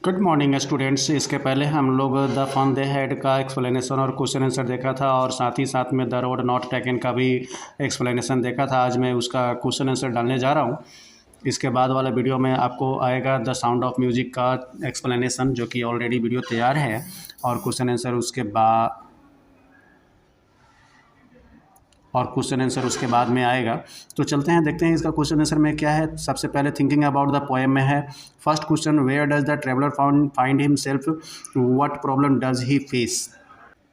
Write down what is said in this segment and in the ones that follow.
Good morning students. इसके पहले हम लोग द फन दे हैड का एक्सप्लेनेशन और क्वेश्चन आंसर देखा था और साथ ही साथ में द रोड नॉट टेकन का भी एक्सप्लेनेशन देखा था। आज मैं उसका क्वेश्चन आंसर डालने जा रहा हूँ। इसके बाद वाला वीडियो में आपको आएगा द साउंड ऑफ म्यूजिक का एक्सप्लेनेशन, जो कि ऑलरेडी वीडियो तैयार है, और क्वेश्चन आंसर उसके बाद में आएगा। तो चलते हैं, देखते हैं इसका क्वेश्चन आंसर में क्या है। सबसे पहले थिंकिंग अबाउट द पोएम में है। First question, where does the traveller find himself, what problem does he face.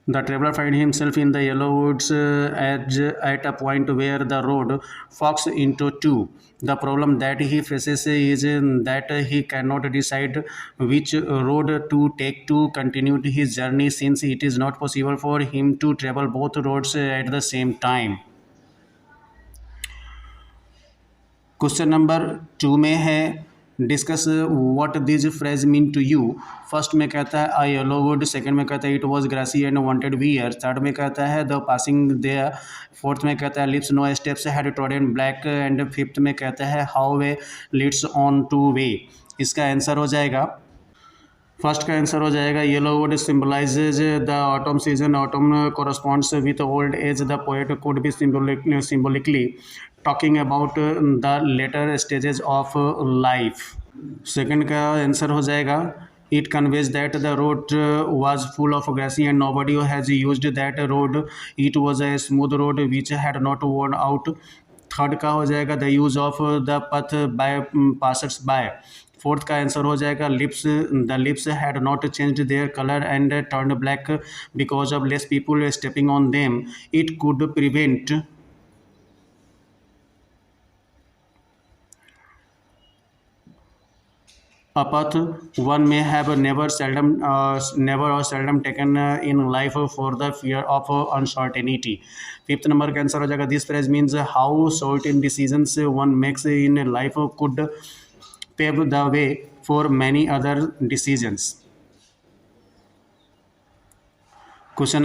The traveler finds himself in the yellow woods at a point where the road forks into two. The problem that he faces is that he cannot decide which road to take to continue his journey, since it is not possible for him to travel both roads at the same time. Question number 2 में है, discuss what this phrase mean to you. First में कहता है आई yellow would, second में कहता है it was grassy and wanted wear, third में कहता है द पासिंग देयर, फोर्थ में कहता है leaves no steps had trodden black, and fifth में कहता है how way leads on to way. इसका आंसर हो जाएगा, फर्स्ट का आंसर हो जाएगा yellow wood symbolises the autumn season, autumn corresponds with old age, the poet could be symbolically talking about the latter stages of life. Second का answer हो जाएगा it conveys that the road was full of grassy and nobody has used that road, it was a smooth road which had not worn out। Third का हो जाएगा the use of the path by passers by. Fourth का answer हो जाएगा the leaves had not changed their colour and turn black because of less people stepping on them, it could prevent. A path one may have never or seldom taken in life for the fear of uncertainty। Fifth number का answer हो जाएगा this phrase means how certain decisions one makes in life could pave the way for many other decisions। Question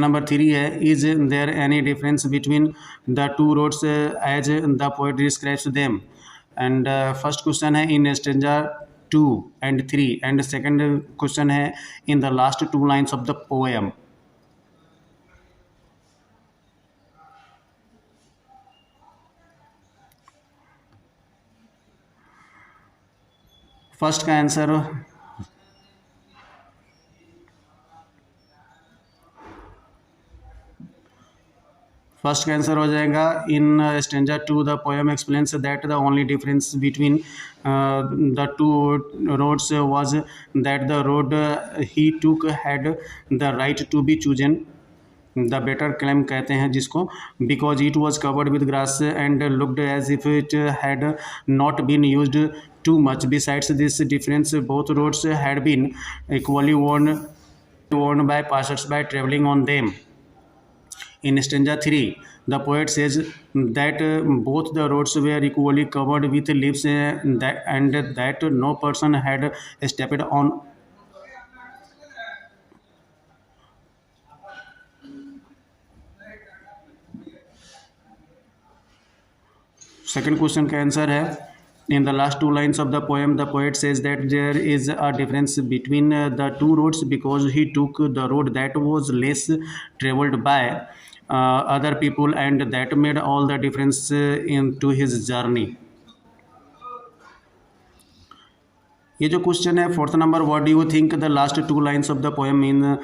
number 3 है, is there any difference between the two roads as the poet describes them. And first question है in stanza 2 and 3, and second question है in the last 2 lines of the poem. First का answer हो जाएगा in stanza 2 the poem explains that the only difference between the two roads was that the road he took had the right to be chosen, the better claim कहते हैं जिसको, because it was covered with grass and looked as if it had not been used too much. Besides this difference both roads had been equally worn by passers by traveling on them। In stanza 3, the poet says that both the roads were equally covered with leaves and that no person had stepped on। Second question का answer है in the last 2 lines of the poem the poet says that there is a difference between the two roads because he took the road that was less traveled by other people and that made all the difference into his journey। ये जो question है fourth number, what do you think the last 2 lines of the poem mean,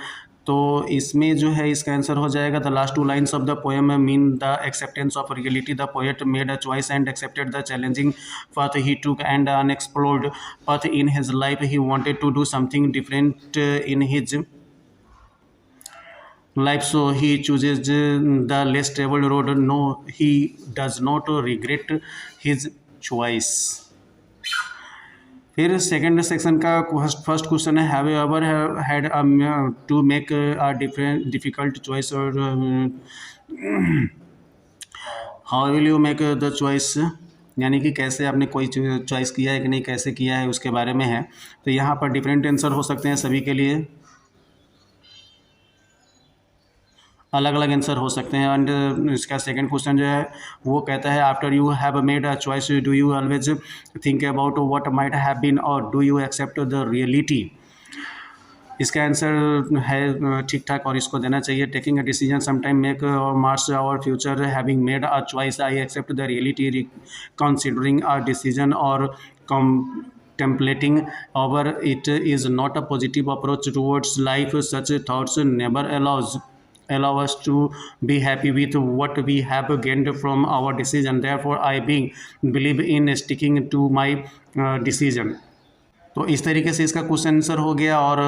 तो इसमें जो है इसका answer हो जाएगा the last 2 lines of the poem mean the acceptance of reality. The poet made a choice and accepted the challenging path he took and unexplored path in his life। he wanted to do something different in his life, so he chooses the less traveled road। no, he does not regret his choice। फिर second section का first question है, have you ever had to make a difficult choice और how will you make the choice, यानी कि कैसे आपने कोई choice किया है कि नहीं, कैसे किया है उसके बारे में है। तो यहाँ पर डिफरेंट आंसर हो सकते हैं सभी के लिए। अलग अलग आंसर हो सकते हैं। एंड इसका सेकंड क्वेश्चन जो है वो कहता है after you have made a choice do you always think about what might have been और do you accept the reality. इसका आंसर है ठीक ठाक और इसको देना चाहिए। Taking a decision sometime make marks our future having made a choice I accept the reality considering a decision और contemplating over it is not a positive approach towards life. Such thoughts never allow us to be happy with what we have gained from our decision. Therefore I believe in sticking to my decision. तो इस तरीके से इसका question answer हो गया। और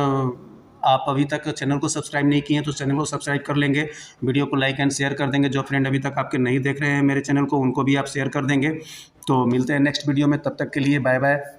आप अभी तक चैनल को सब्सक्राइब नहीं किए हैं तो चैनल को सब्सक्राइब कर लेंगे, वीडियो को लाइक एंड शेयर कर देंगे। जो फ्रेंड अभी तक आपके नहीं देख रहे हैं मेरे चैनल को, उनको भी आप शेयर कर देंगे। तो मिलते हैं नेक्स्ट वीडियो में, तब तक के लिए बाय बाय।